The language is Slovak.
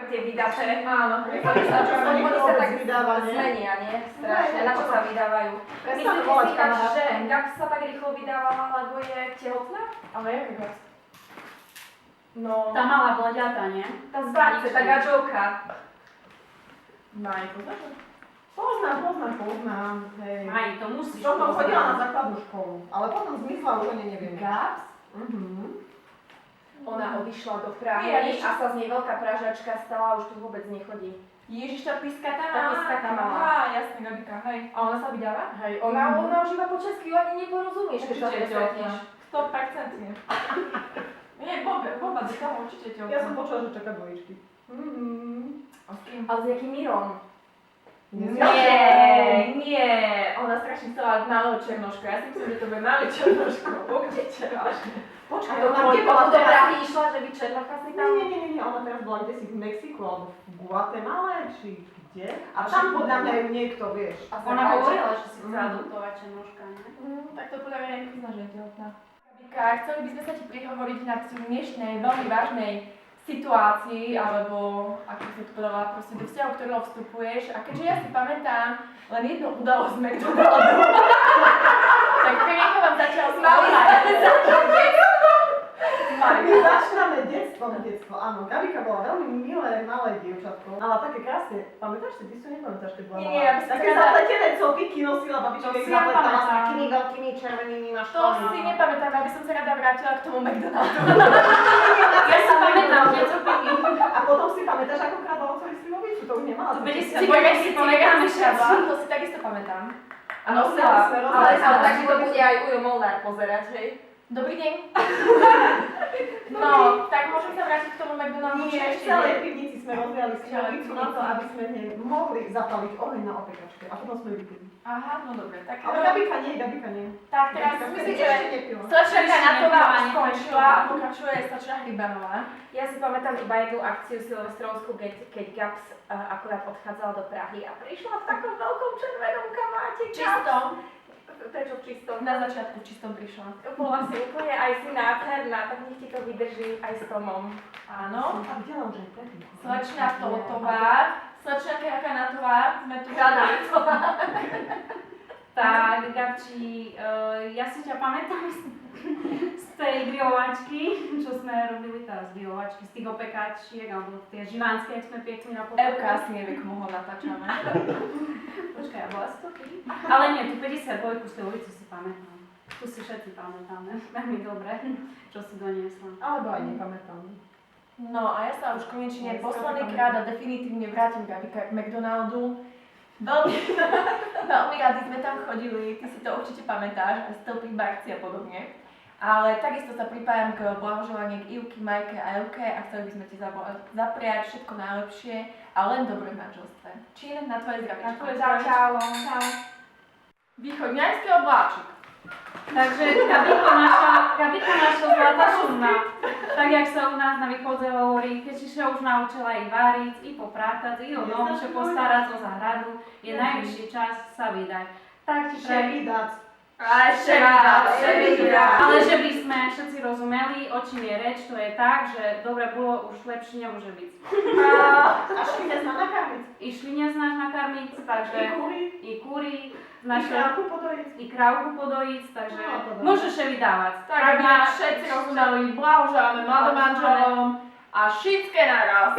tie vydaté. Áno, Oni sa tak vydávanie. zmenia, nie? Strašne. Na čo sa vydávajú? Myslíte si ináč, že Gaps sa tak rýchlo vydávala, lebo je tehotná? Ale jaká Gaps? No... Tá malá blondiata, nie? Tá z Báce, tá gačovka. Maj, poznáš? Poznám, hej. Aj, to musíš Som tam chodila na poznať. základnú školu, ale potom zmysla už ani neviem. Gaps? Ona odišla do Prahy a sa z nej veľká Pražačka stala a už tu vôbec nechodí. Ježiš, tá piskatá Tá piskatá malá. Aha, jasné, Gabika, hej. A ona sa vydáva? Hej, ona už iba po česky ani neporozumieš, keď sa Určite stretneš. 100%. Nie, Boba, tam určite ťa. Ja som počula, že čaká dvojičky. A s kým? Ale s nejakým Mírom. Nie, ona strašne chcela malého černoška. Ja si myslím, že to bude malý černoško. Určite, vážne. Počkaj, A ona ona kde bola do teraz? Prahy išla, že by Černocha si tam... Nie, ona teraz bola kde si v Mexiku alebo v Guatemale, či kde? A tam podľa mňa ju niekto, vieš. Ona hovorila, že si chce adoptovať černoška, nie? Tak to podľa mňa nepozná, že je tehotná. Gabika, chceli by sme sa ti prihovoriť na dnešnej veľmi vážnej situácii, alebo ako som to povedala, proste do vzťahu, ktorého vstupuješ. A keďže ja si pamätám len jednu udalosť z McDonaldu, tak Kemienko vám začala My začíname detstvo, áno. Gabika bola veľmi milé, malé dievčatko. Ale také krásne, pamätáš si, ty si nepamätáš, keď bola Nie, ja by som také teda- zapletené copiky nosila, babička To ich si ja zapletala s pamätám. takými veľkými červenými na To školách. si nepamätám, aby som sa rada vrátila k tomu McDonaldu. Ja si pamätám, tie copiky. A potom si pamätáš, ako kradla otcovi slivovicu, to už nemala. To bude si Cigarety si pamätáme všetci. to si takisto pamätám. A nosila. nosila. Ale takže to bude aj Ujo Molnár pozerať, hej? Dobrý deň. No, tak môžem sa vrátiť k tomu McDonaldu, či Nie, v ešte celej nie? pivnici sme rozliali slivovicu na to, aby sme mohli zapaliť oheň na opekačke. A potom sme ju vypili. Aha, no dobre, tak... Ale Gabika nie. Tak teraz Gabika myslím, vtedy že ešte nepila. slečna Natová už Nepila, skončila a pokračuje slečna Hrybanová. Ja si pamätám iba jednu akciu silvestrovskú, keď Gaps akurát odchádzala do Prahy a prišla v takom veľkom červenom kabáte. Čistom. Prečo v čistom? Na začiatku čistom prišla. Bola si úplne aj si nádherná, tak nech ti to vydrží aj s Tomom. Áno. A videla už aj predtým. Slečna Totová, slečna Krakanatová, sme tu. Tak, Gabči, ja si ťa pamätám z tej grilovačky, čo sme robili teraz grilovačky, z tých opekáčiek, alebo tie živánske, jak sme piekli na potravku. Evka asi nevie, komu ho natáčame. Počkaj, a bola si to ty? Ale nie, tu 52 z tej ulici si pamätám. Tu si všetci pamätáme, veľmi dobre, čo si doniesla. Alebo aj nepamätám. No a ja sa už konečne posledný krát a definitívne vrátim Gabika k McDonaldu. Veľmi radi sme tam chodili, ty si to určite pamätáš, aj Stopy Barci a podobne. Ale takisto sa pripájam k blahoželaniu k Ivky, Majke a Evke a chceli by sme ti zapriať všetko najlepšie a len dobre v manželstve. Čiže na tvoje zdravičko. Čau. Východňarský obláčik. Takže Gabika naša zlatá šumná. Tak jak sa u nás na východze hovorí, keď si sa už naučila i variť, i poprátať, i o dom, čo postarať o záhradu, je najvyšší čas sa vydať. Tak ti Ševidac. Ale že by sme všetci rozumeli, o čím je reč, to je tak, že dobre bolo, už lepšie nemôže byť. A švine zná nakarmiť. I šline znáš nakarmiť, takže i kúry, I krávku podojiť. i krávku podojiť, takže No, to dobre. môžeš je vydávať. Tak aby nás všetci rozumeli, blahoželáme mladomanželom a všetké naraz.